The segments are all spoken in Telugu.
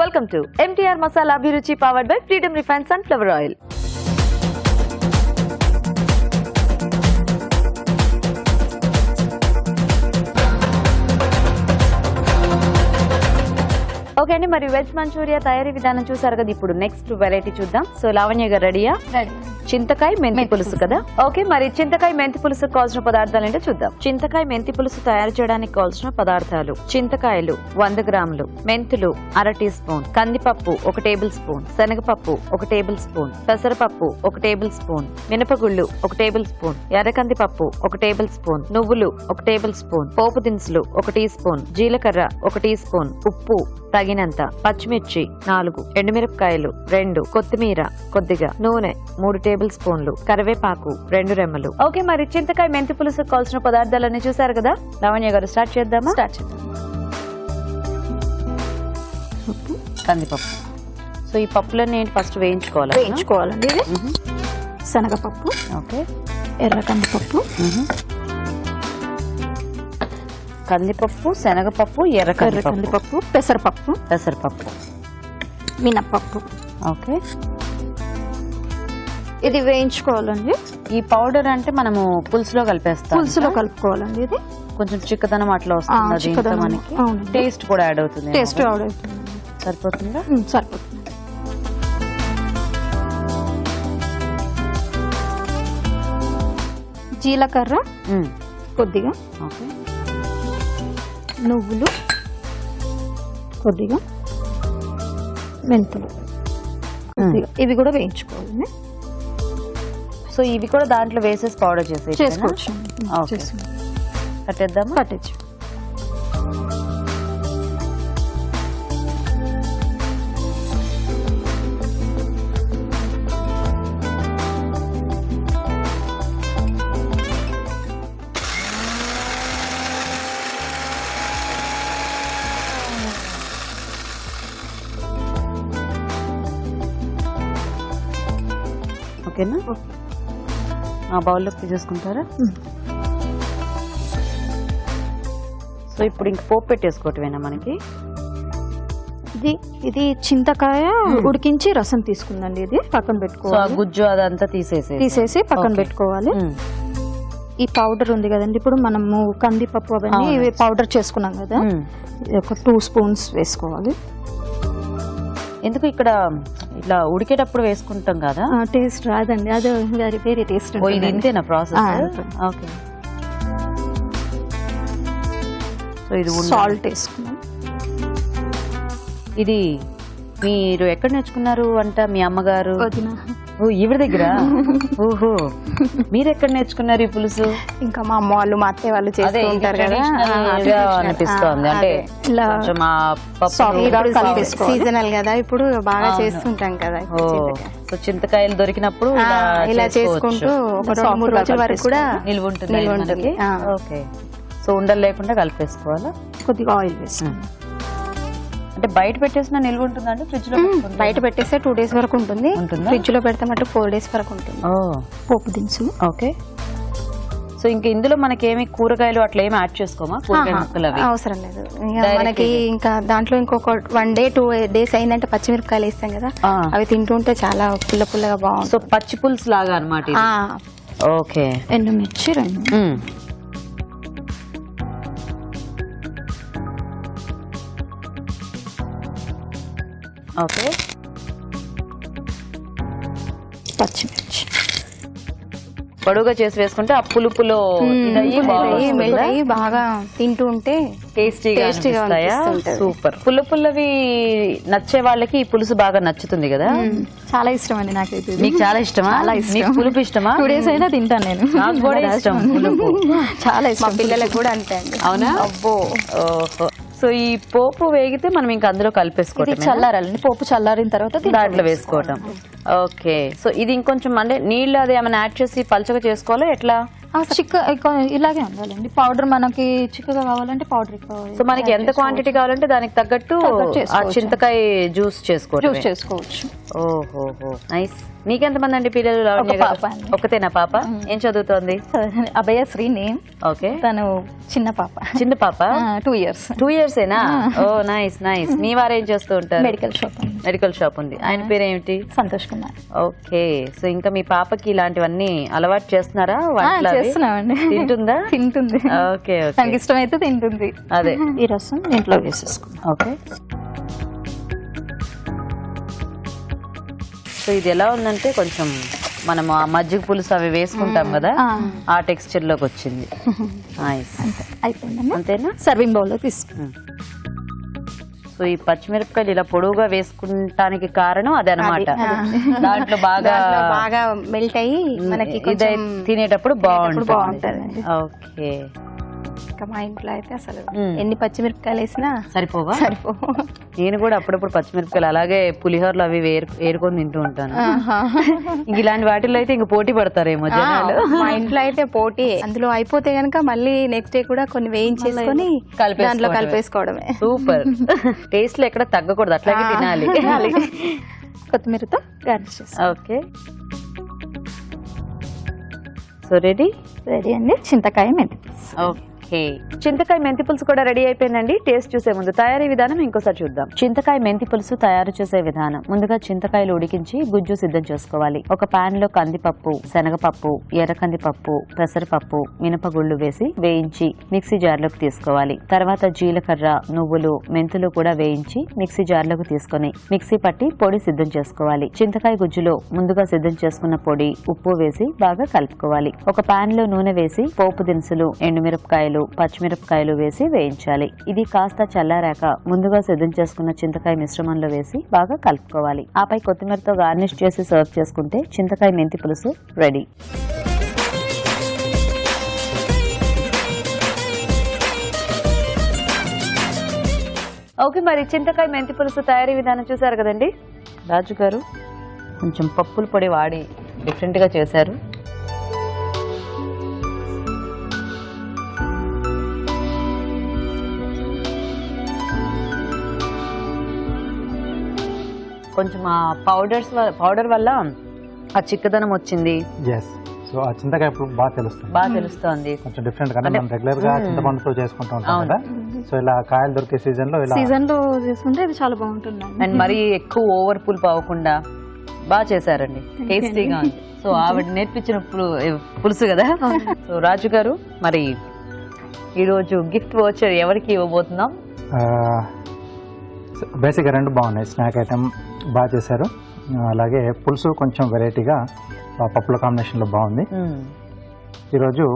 Welcome to MTR Masala Abhiruchi powered by Freedom Refined Sunflower Oil. Okay అండి, మరి వెజ్ మంచూరియా తయారీ విధానం చూసారు కదా. ఇప్పుడు నెక్స్ట్ వెరైటీ చూద్దాం. సో లావణ్య గారు రెడీయా? చింతకాయ మెంతి పులుసు కదా. ఓకే, మరి చింతకాయ మెంతి పులుసు కావాల్సిన పదార్థాలు ఏంటో చూద్దాం. చింతకాయ మెంతి పులుసు తయారు చేయడానికి కావాల్సిన పదార్థాలు: చింతకాయలు 100 గ్రాములు, మెంతులు 1/2 టీ స్పూన్, కందిపప్పు 1 టేబుల్ స్పూన్, శనగపప్పు 1 టేబుల్ స్పూన్, పెసరపప్పు 1 టేబుల్ స్పూన్, మినపగుళ్ళు 1 టేబుల్ స్పూన్, ఎర్రకందిపప్పు 1 టేబుల్ స్పూన్, నువ్వులు 1 టేబుల్ స్పూన్, పోపు దినుసులు 1 టీ స్పూన్, జీలకర్ర 1 టీ స్పూన్, ఉప్పు తగినంత, పచ్చిమిర్చి 4, ఎండుమిరపకాయలు 2, కొత్తిమీర కొద్దిగా, నూనె 3 టేబుల్ స్పూన్లు, కరివేపాకు 2 రెమ్మలు. ఓకే, మరి చింతకాయ మెంతి పులుసు కావాల్సిన పదార్థాలన్నీ చూసారు కదా. లావణ్య గారు స్టార్ట్ చేద్దామా? స్టార్ట్ చేద్దాం. కందిపప్పు. సో ఈ పప్పులన్నీ ఏంటి ఫస్ట్ వేయించుకోవాలండి. ఇది శనగపప్పు, ఓకే, ఎర్ర కందిపప్పు, కందిపప్పు, శనగపప్పు, ఎర్ర కందిపప్పు, పెసరపప్పు, మినప్పప్పు. ఓకే, ఇది వేయించుకోవాలండి. ఈ పౌడర్ అంటే మనము పులుసులో కలుపుకోవాలండి. ఇది కొంచెం చిక్కదనం అట్లా వస్తుంది మనకి. టేస్ట్ కూడా యాడ్ అవుతుంది. సరిపోతుందా? సరిపోతుంది. జీలకర్ర కొద్దిగా, ఓకే, నువ్వులు కొద్దిగా, మెంతులు కొద్దిగా, ఇవి కూడా వేయించుకోవాలండి. సో ఇవి కూడా దాంట్లో వేసేసి పౌడర్ చేసుకోవచ్చు. కట్టేద్దామా? కట్టచ్చు. ఓకేనా? ఆ బౌల్లోకి తీసేసుకుంటారా? సో ఇప్పుడు ఇంక పోపు పెట్టేసుకోవటమేనా మనకి? ఇది చింతకాయ ఉడికించి రసం తీసుకుందండి. ఇది పక్కన పెట్టుకోవాలి. గుజ్జు అదంతా తీసేసి పక్కన పెట్టుకోవాలి. ఈ పౌడర్ ఉంది కదండి, ఇప్పుడు మనము కందిపప్పు అవన్నీ పౌడర్ చేసుకున్నాం కదా, ఒక 2 స్పూన్స్ వేసుకోవాలి. ఎందుకు ఇక్కడ ఇట్లా ఉడికేటప్పుడు వేసుకుంటాం కదా, టేస్ట్ రాదండి. అది వేరే టేస్ట్. ఇది ఇంతేనా ప్రాసెస్? ఓకే, సో ఇది సాల్ట్ వేసుకున్నాం. ఇది మీరు ఎక్కడ నేర్చుకున్నారు వంట? మీ అమ్మగారు? ఓ, ఈవిడ దగ్గర. ఓహో, మీరు ఎక్కడ నేర్చుకున్నారు ఈ పులుసు? ఇంకా మా అమ్మ వాళ్ళు, మా అత్తయ్య వాళ్ళు చేస్తూ ఉంటారు కదా అనిపిస్తోంది. అంటే సీజనల్ కదా, ఇప్పుడు బాగా చేస్తుంటాం కదా. సో చింతకాయలు దొరికినప్పుడు ఇలా చేసుకుంటూ ఒక 2-3 రోజుల వరకు కూడా నిల్వ ఉంటుంది. ఓకే, సో ఉండలు లేకుండా కలిపేసుకోవాలా? కొద్దిగా ఆయిల్ వేసి. అంటే బయట పెట్టేసిన నిల్వ ఉంటుందండి? ఫ్రిడ్జ్ లో బయట పెట్టేస్తే 2 డేస్ వరకు ఉంటుంది. ఫ్రిడ్జ్ లో పెడతామంటే 4 డేస్ వరకు ఉంటుంది. పోపు దినుసులు. ఓకే, సో ఇంకా ఇందులో మనకి ఏమి కూరగాయలు అట్లా ఏమి యాడ్ చేసుకోమా? అవసరం లేదు మనకి. ఇంకా దాంట్లో ఇంకొక 1 డే 2 డేస్ అయిందంటే పచ్చిమిరపకాయలు వేస్తాం కదా, అవి తింటుంటే చాలా పుల్లగా బాగుంటుంది. సో పచ్చి పులుసు లాగా అనమాట. ఓకే, ఎండుమిర్చి 2. ఓకే, పచ్చిమిర్చి పొడుగా చేసి వేసుకుంటే ఆ పులుపులో బాగా తింటూ ఉంటే టేస్టీగా. సూపర్. పుల్లవి నచ్చే వాళ్ళకి ఈ పులుసు బాగా నచ్చుతుంది కదా. చాలా ఇష్టం అండి నాకైతే. మీకు చాలా ఇష్టమా? పులుపు ఇష్టమా? 2 డేస్ అయినా తింటాను నేను. నాకు కూడా ఇష్టం పులుపు, చాలా ఇష్టం. పిల్లలకు కూడా అంతే అండి. అవునా? అబ్బో. ఓహో, సో ఈ పోపు వేగితే మనం ఇంకా అందులో కలిపేసుకోవటం. చల్లారాలండి, పోపు చల్లారిన తర్వాత దాంట్లో వేసుకోవటం. ఓకే, సో ఇది ఇంకొంచెం అంటే నీళ్ళు అది ఏమైనా యాడ్ చేసి పల్చగా చేసుకోవాలా ఎట్లా? ఇలాగే ఉండాలండి. పౌడర్ మనకి చిక్కగా కావాలంటే పౌడర్ ఎక్కువ. సో మనకి ఎంత క్వాంటిటీ కావాలంటే దానికి తగ్గట్టు ఆ చింతకాయ జ్యూస్ చేసుకోవచ్చు. ఓహో నైస్. మీకెంతమంది అండి పిల్లలు? ఒకతేనా పాప? ఏం చదువుతోంది? అభయశ్రీ నేమ్. ఓకే. తను చిన్న పాప. 2 years. 2 years ఏనా? ఓ నైస్. మీ వారు ఏం చేస్తూ ఉంటారు? మెడికల్ షాప్ ఉంది. ఆయన పేరు ఏమిటి? సంతోష్ కుమార్. ఓకే. సో ఇంకా మీ పాపకి ఇలాంటివన్నీ అలవాటు చేస్తున్నారా? చేస్తున్నామండి. తింటుందా? తింటుంది. ఓకే. తనకి ఇష్టమైతే తింటుంది. అదే ఈ రసం ఇంట్లో వేసేసుకుంటాం. ఓకే. సో ఇది ఎలా ఉందంటే కొంచెం మనం ఆ మజ్జిగ పులుసు అవి వేసుకుంటాం కదా, ఆ టెక్స్చర్ లోకి వచ్చింది. నైస్. అయిపోయిందండి. అంతేనా? సర్వింగ్ బౌల్ లో తీసుకుంటాం. సో ఈ పచ్చిమిరపకాయలు ఇలా పొడువుగా వేసుకుంటానికి కారణం అదే అనమాట. దాంట్లో బాగా మెల్ట్ అయ్యి మనకి తినేటప్పుడు బాగుంటుంది. ఓకే. మా ఇంట్లో అయితే అసలు ఎన్ని పచ్చిమిరపకాయలు వేసినా సరిపోవా? సరిపో. నేను కూడా అప్పుడప్పుడు పచ్చిమిరపకాయలు అలాగే పులిహోరలు అవి ఏరుకొని తింటూ ఉంటాను. ఇంక ఇలాంటి వాటిల్లో అయితే ఇంక పోటీ పడతారేమో జనాలు. మా ఇంట్లో అయితే పోటీ. అందులో అయిపోతే గనక మళ్ళీ నెక్స్ట్ డే కూడా కొన్ని వేయించేసుకొని దాంట్లో కలిపేసుకోవడమే. సూపర్. టేస్ట్ లో ఎక్కడ తగ్గకూడదు, అట్లాగే తినాలి. కొత్తిమీరతో గార్నిష్ చేస్తాం. ఓకే. సో రెడీ అండి. చింతకాయ మెంతి. ఓకే. చింతకాయ మెంతి పులుసు కూడా రెడీ అయిపోయిందండి. టేస్ట్ చూసే ముందు తయారీ విధానం ఇంకోసారి చూద్దాం. చింతకాయ మెంతి పులుసు తయారు చేసే విధానం. ముందుగా చింతకాయలు ఉడికించి గుజ్జు సిద్ధం చేసుకోవాలి. ఒక పాన్ లో కందిపప్పు, శనగపప్పు, ఎర్ర కందిపప్పు, పెసరపప్పు, మినపగుళ్ళు వేసి వేయించి మిక్సీ జార్లోకి తీసుకోవాలి. తర్వాత జీలకర్ర, నువ్వులు, మెంతులు కూడా వేయించి మిక్సీ జార్లోకి తీసుకొని మిక్సీ పట్టి పొడి సిద్ధం చేసుకోవాలి. చింతకాయ గుజ్జులో ముందుగా సిద్ధం చేసుకున్న పొడి, ఉప్పు వేసి బాగా కలుపుకోవాలి. ఒక పాన్ లో నూనె వేసి పోపు దినుసులు, ఎండుమిరపకాయలు, పచ్చిమిరపకాయలు వేసి వేయించాలి. ఇది కాస్త చల్లారాక ముందుగా సిద్ధం చేసుకున్న చింతకాయ మిశ్రమంలో వేసి బాగా కలుపుకోవాలి. ఆపై కొత్తిమీరతో గార్నిష్ చేసి సర్వ్ చేసుకుంటే చింతకాయ మెంతి పులుసు రెడీ. ఓకే, మరి చింతకాయ మెంతి పులుసు తయారీ విధానం చూసారు కదండి. రాజు గారు కొంచెం పప్పుల పొడి వాడి డిఫరెంట్ గా చేశారు. కొంచెం ఆ పౌడర్ వల్ల ఆ చిక్కదనం వచ్చింది. సో ఆ చింతకాయ బాగా తెలుస్తుంది. కొంచెం డిఫరెంట్ గా మనం రెగ్యులర్ గా చింతపండుతో చేసుకుంటూ ఉంటాం కదా. సో ఇలా కాయలు దొరికే సీజన్ లో చేసుకుంటే ఇది చాలా బాగుంటుంది. అండ్ మరీ ఎక్కువ ఓవర్ పులుపు అవ్వకుండా బాగా చేశారండి. టేస్టీగా ఉంది. సో ఆవిడ నేర్పించిన పులుసు కదా. సో రాజు గారు, మరి ఈరోజు గిఫ్ట్ వోచర్ ఎవరికి ఇవ్వబోతున్నాం? బేసిక్ గా 2 బాగున్నాయి. స్నాక్ ఐటమ్ బాగా చేశారు, అలాగే పులుసు కొంచెం వెరైటీగా పప్పుల కాంబినేషన్ లో బాగుంది. ఈరోజు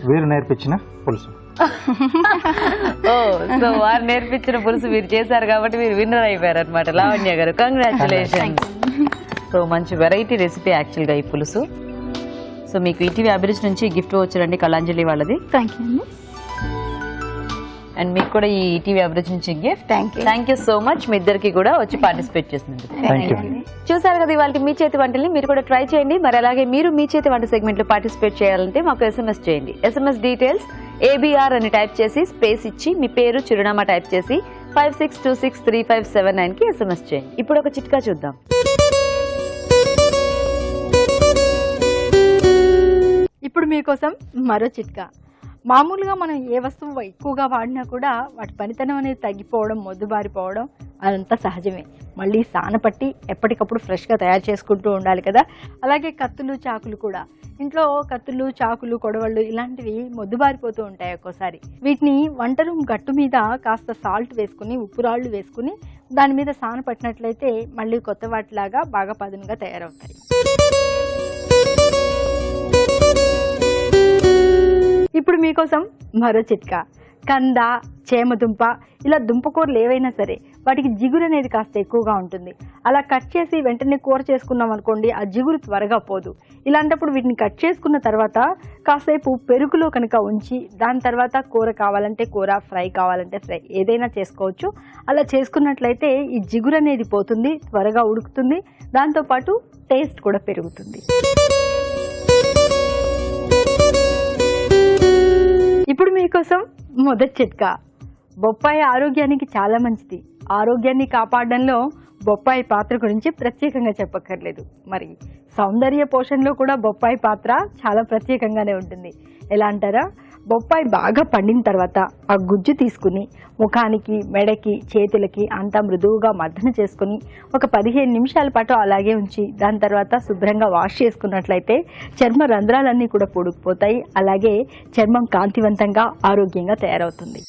వీరు నేర్పించిన పులుసు. సో వారు నేర్పించిన పులుసు మీరు చేశారు కాబట్టి మీరు విన్నర్ అయిపోయారు అనమాట. లావణ్య గారు, కంగ్రాచులేషన్స్. సో మంచి వెరైటీ రెసిపీ యాక్చువల్గా ఈ పులుసు. సో మీకు ఈటీవీ అభిరుచి నుంచి గిఫ్ట్ వచ్చారండి, కళాంజలి వాళ్ళది. థ్యాంక్ యూ అండి. అండ్ మీకు కూడా ఈ ఈటీవీ అభిరుచి నుంచి gift. Thank you so much. మీ ఇద్దరికి కూడా వచ్చి పార్టిసిపేట్ చేసినందుకు. చూసారు కదా ఇవాళ మీ చేతి వంటల్ని. మీరు కూడా ట్రై చేయండి. మరి అలాగే మీరు మీ చేతి వంట సెగ్మెంట్ లో పార్టిసిపేట్ చేయాలంటే మాకు SMS చేయండి. SMS డీటెయిల్స్ ABR అని టైప్ చేసి స్పేస్ ఇచ్చి మీ పేరు, చిరునామా టైప్ చేసి 56263579 కి SMS చేయండి. ఇప్పుడు ఒక చిట్కా చూద్దాం. ఇప్పుడు మీకోసం మరో చిట్కా. మామూలుగా మనం ఏ వస్తువు ఎక్కువగా వాడినా కూడా వాటి పనితనం అనేది తగ్గిపోవడం, మొద్దుబారిపోవడం అదంతా సహజమే. మళ్ళీ సానపట్టి ఎప్పటికప్పుడు ఫ్రెష్గా తయారు చేసుకుంటూ ఉండాలి కదా. అలాగే కత్తులు, చాకులు కూడా. ఇంట్లో కత్తులు, చాకులు, కొడవళ్ళు ఇలాంటివి మొద్దుబారిపోతూ ఉంటాయి ఒక్కోసారి. వీటిని వంట రూమ్ గట్టు మీద కాస్త సాల్ట్ వేసుకుని, ఉప్పు రాళ్ళు వేసుకుని దాని మీద సానపట్టినట్లయితే మళ్ళీ కొత్త వాటిలాగా బాగా పదునుగా తయారవుతాయి. ఇప్పుడు మీకోసం మరో చిట్కా. కంద, చేమదుంప ఇలా దుంపకూరలు ఏవైనా సరే వాటికి జిగురు అనేది కాస్త ఎక్కువగా ఉంటుంది. అలా కట్ చేసి వెంటనే కూర చేసుకున్నాం అనుకోండి, ఆ జిగురు త్వరగా పోదు. ఇలాంటప్పుడు వీటిని కట్ చేసుకున్న తర్వాత కాసేపు పెరుగులో కనుక ఉంచి దాని తర్వాత కూర కావాలంటే కూర, ఫ్రై కావాలంటే ఫ్రై, ఏదైనా చేసుకోవచ్చు. అలా చేసుకున్నట్లయితే ఈ జిగురు అనేది పోతుంది, త్వరగా ఉడుకుతుంది, దాంతోపాటు టేస్ట్ కూడా పెరుగుతుంది. ఇప్పుడు మీకోసం మొదటి చిట్కా. బొప్పాయి ఆరోగ్యానికి చాలా మంచిది. ఆరోగ్యాన్ని కాపాడడంలో బొప్పాయి పాత్ర గురించి ప్రత్యేకంగా చెప్పక్కర్లేదు. మరి సౌందర్య పోషణలో కూడా బొప్పాయి పాత్ర చాలా ప్రత్యేకంగానే ఉంటుంది. ఎలా అంటారా, బొప్పాయి బాగా పండిన తర్వాత ఆ గుజ్జు తీసుకుని ముఖానికి, మెడకి, చేతులకి అంతా మృదువుగా మర్దన చేసుకుని ఒక 15 నిమిషాల పాటు అలాగే ఉంచి దాని తర్వాత శుభ్రంగా వాష్ చేసుకున్నట్లయితే చర్మ రంధ్రాలన్నీ కూడా పొడుకుపోతాయి. అలాగే చర్మం కాంతివంతంగా, ఆరోగ్యంగా తయారవుతుంది.